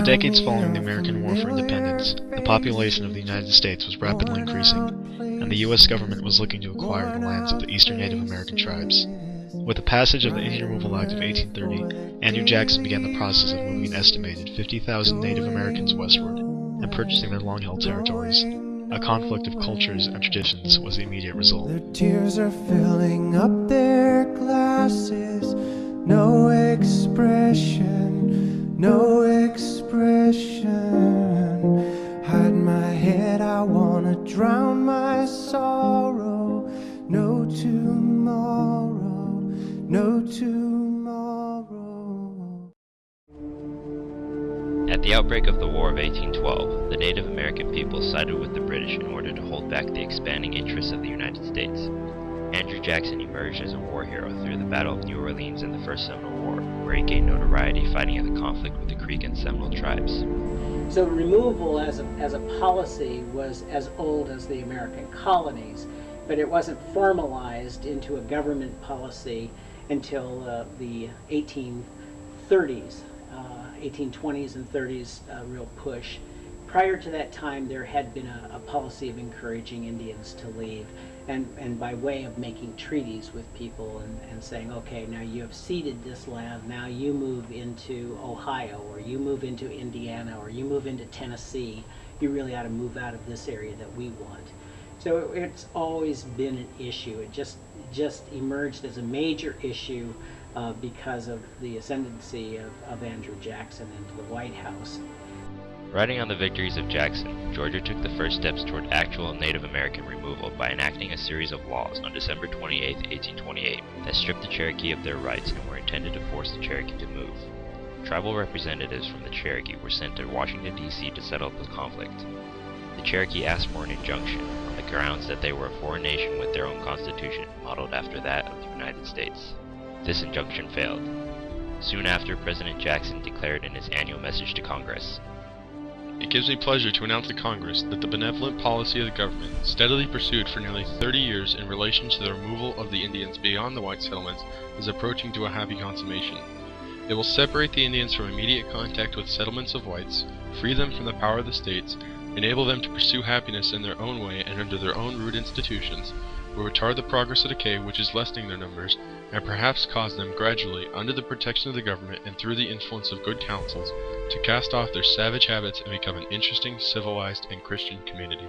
decades following the American War for Independence, the population of the United States was rapidly increasing, and the U.S. government was looking to acquire the lands of the eastern Native American tribes. With the passage of the Indian Removal Act of 1830, Andrew Jackson began the process of moving an estimated 50,000 Native Americans westward and purchasing their long-held territories. A conflict of cultures and traditions was the immediate result. Their tears are filling up their glasses. No expression, no expression. Hide my head, I wanna drown my sorrow. No tomorrow, no tomorrow. At the outbreak of the War of 1812, the Native American people sided with the British in order to hold back the expanding interests of the United States. Andrew Jackson emerged as a war hero through the Battle of New Orleans in the First Seminole War, where he gained notoriety fighting in the conflict with the Creek and Seminole tribes. So removal as a policy was as old as the American colonies, but it wasn't formalized into a government policy until the 1830s. 1820s and 30s real push. Prior to that time, there had been a policy of encouraging Indians to leave, and by way of making treaties with people and saying, okay, now you have ceded this land, now you move into Ohio, or you move into Indiana, or you move into Tennessee, you really ought to move out of this area that we want. So it's always been an issue. It just emerged as a major issue because of the ascendancy of Andrew Jackson into the White House. Riding on the victories of Jackson, Georgia took the first steps toward actual Native American removal by enacting a series of laws on December 28, 1828, that stripped the Cherokee of their rights and were intended to force the Cherokee to move. Tribal representatives from the Cherokee were sent to Washington, D.C. to settle the conflict. The Cherokee asked for an injunction on the grounds that they were a foreign nation with their own constitution, modeled after that of the United States. This injunction failed. Soon after, President Jackson declared in his annual message to Congress, "It gives me pleasure to announce to Congress that the benevolent policy of the government, steadily pursued for nearly 30 years in relation to the removal of the Indians beyond the white settlements, is approaching to a happy consummation. It will separate the Indians from immediate contact with settlements of whites, free them from the power of the states, enable them to pursue happiness in their own way and under their own rude institutions, will retard the progress of decay which is lessening their numbers, and perhaps cause them gradually, under the protection of the government and through the influence of good counsels, to cast off their savage habits and become an interesting, civilized, and Christian community."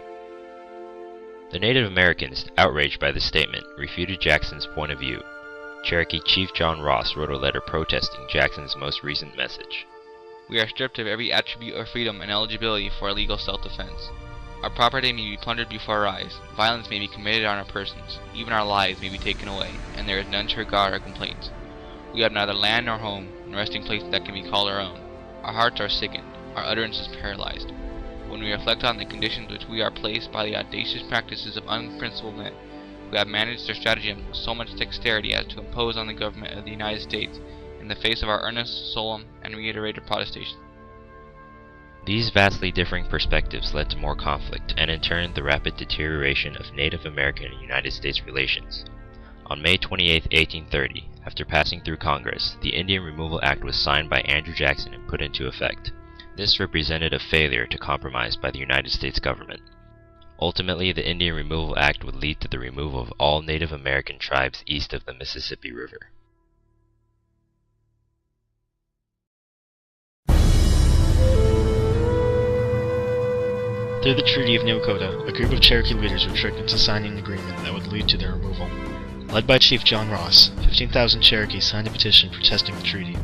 The Native Americans, outraged by this statement, refuted Jackson's point of view. Cherokee Chief John Ross wrote a letter protesting Jackson's most recent message. "We are stripped of every attribute of freedom and eligibility for illegal self-defense. Our property may be plundered before our eyes, violence may be committed on our persons, even our lives may be taken away, and there is none to regard our complaints. We have neither land nor home, nor resting place that can be called our own. Our hearts are sickened, our utterance is paralyzed. When we reflect on the conditions which we are placed by the audacious practices of unprincipled men, who have managed their stratagems with so much dexterity as to impose on the government of the United States in the face of our earnest, solemn, and reiterated protestations." These vastly differing perspectives led to more conflict, and in turn the rapid deterioration of Native American and United States relations. On May 28, 1830, after passing through Congress, the Indian Removal Act was signed by Andrew Jackson and put into effect. This represented a failure to compromise by the United States government. Ultimately, the Indian Removal Act would lead to the removal of all Native American tribes east of the Mississippi River. Through the Treaty of Neokota, a group of Cherokee leaders were tricked into signing an agreement that would lead to their removal. Led by Chief John Ross, 15,000 Cherokees signed a petition protesting the treaty.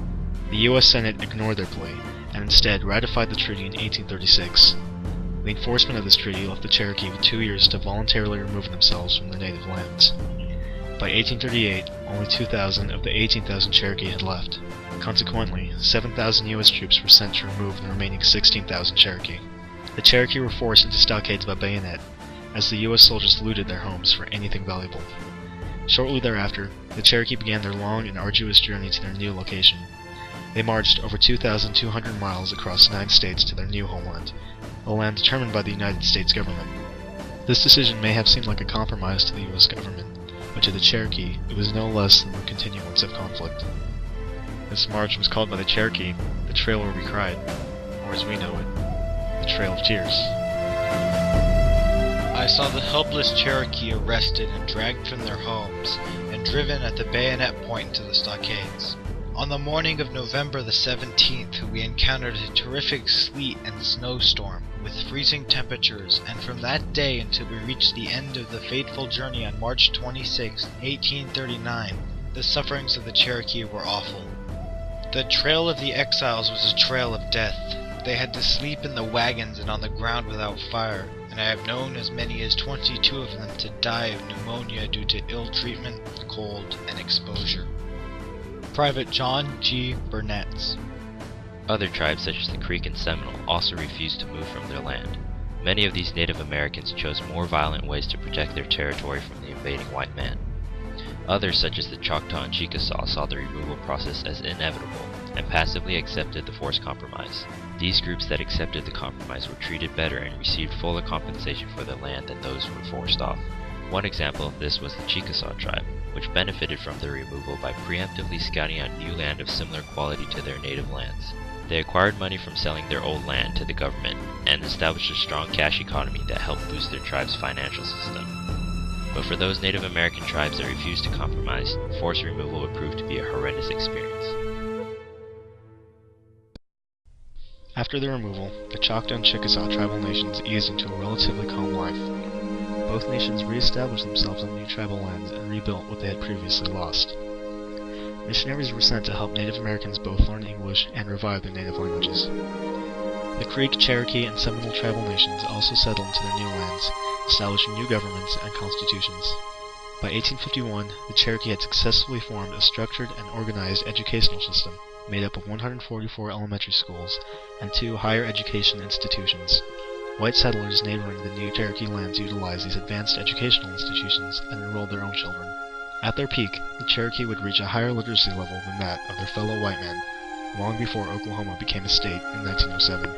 The U.S. Senate ignored their plea, and instead ratified the treaty in 1836. The enforcement of this treaty left the Cherokee with 2 years to voluntarily remove themselves from their native lands. By 1838, only 2,000 of the 18,000 Cherokee had left. Consequently, 7,000 U.S. troops were sent to remove the remaining 16,000 Cherokee. The Cherokee were forced into stockades by bayonet, as the U.S. soldiers looted their homes for anything valuable. Shortly thereafter, the Cherokee began their long and arduous journey to their new location. They marched over 2,200 miles across 9 states to their new homeland, a land determined by the United States government. This decision may have seemed like a compromise to the U.S. government, but to the Cherokee, it was no less than a continuance of conflict. This march was called by the Cherokee the Trail Where We Cried. or as we know it, the Trail of Tears. I saw the helpless Cherokee arrested and dragged from their homes and driven at the bayonet point to the stockades. On the morning of November the 17th, we encountered a terrific sleet and snowstorm with freezing temperatures, and from that day until we reached the end of the fateful journey on March 26, 1839, the sufferings of the Cherokee were awful. The Trail of the Exiles was a trail of death. They had to sleep in the wagons and on the ground without fire, and I have known as many as 22 of them to die of pneumonia due to ill treatment, cold, and exposure. Private John G. Burnett. Other tribes such as the Creek and Seminole also refused to move from their land. Many of these Native Americans chose more violent ways to protect their territory from the invading white man. Others such as the Choctaw and Chickasaw saw the removal process as inevitable and passively accepted the forced compromise. These groups that accepted the compromise were treated better and received fuller compensation for their land than those who were forced off. One example of this was the Chickasaw tribe, which benefited from the removal by preemptively scouting out new land of similar quality to their native lands. They acquired money from selling their old land to the government and established a strong cash economy that helped boost their tribe's financial system. But for those Native American tribes that refused to compromise, forced removal would prove to be a horrendous experience. After the removal, the Choctaw and Chickasaw tribal nations eased into a relatively calm life. Both nations re-established themselves on new tribal lands and rebuilt what they had previously lost. Missionaries were sent to help Native Americans both learn English and revive their native languages. The Creek, Cherokee, and Seminole tribal nations also settled into their new lands, establishing new governments and constitutions. By 1851, the Cherokee had successfully formed a structured and organized educational system made up of 144 elementary schools and 2 higher education institutions. White settlers neighboring the new Cherokee lands utilized these advanced educational institutions and enrolled their own children. At their peak, the Cherokee would reach a higher literacy level than that of their fellow white men, long before Oklahoma became a state in 1907.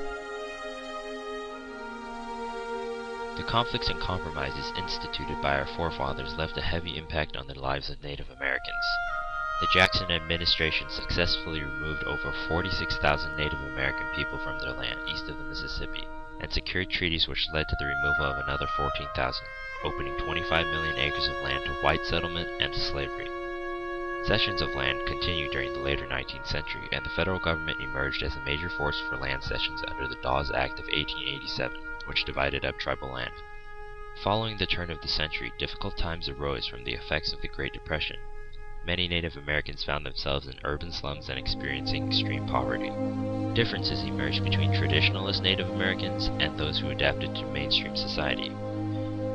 The conflicts and compromises instituted by our forefathers left a heavy impact on the lives of Native Americans. The Jackson administration successfully removed over 46,000 Native American people from their land east of the Mississippi, and secured treaties which led to the removal of another 14,000, opening 25 million acres of land to white settlement and to slavery. Cessions of land continued during the later 19th century, and the federal government emerged as a major force for land cessions under the Dawes Act of 1887, which divided up tribal land. Following the turn of the century, difficult times arose from the effects of the Great Depression. Many Native Americans found themselves in urban slums and experiencing extreme poverty. Differences emerged between traditionalist Native Americans and those who adapted to mainstream society.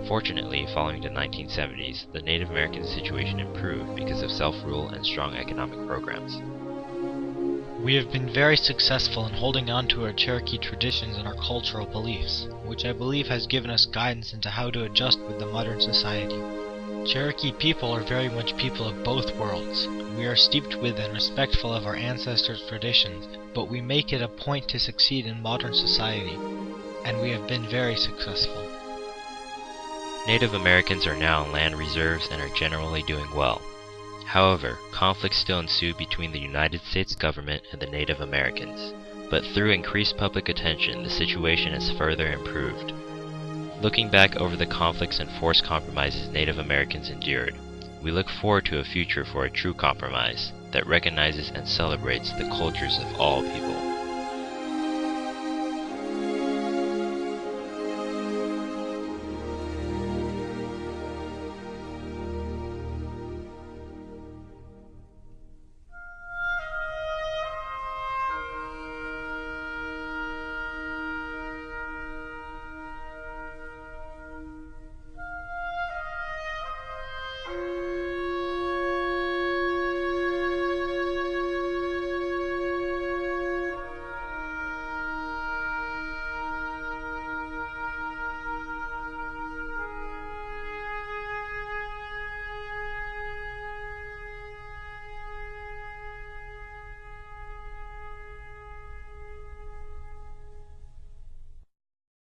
Fortunately, following the 1970s, the Native American situation improved because of self-rule and strong economic programs. We have been very successful in holding on to our Cherokee traditions and our cultural beliefs, which I believe has given us guidance into how to adjust with the modern society. Cherokee people are very much people of both worlds. We are steeped with and respectful of our ancestors' traditions, but we make it a point to succeed in modern society, and we have been very successful. Native Americans are now on land reserves and are generally doing well. However, conflicts still ensue between the United States government and the Native Americans, but through increased public attention, the situation has further improved. Looking back over the conflicts and forced compromises Native Americans endured, we look forward to a future for a true compromise that recognizes and celebrates the cultures of all people.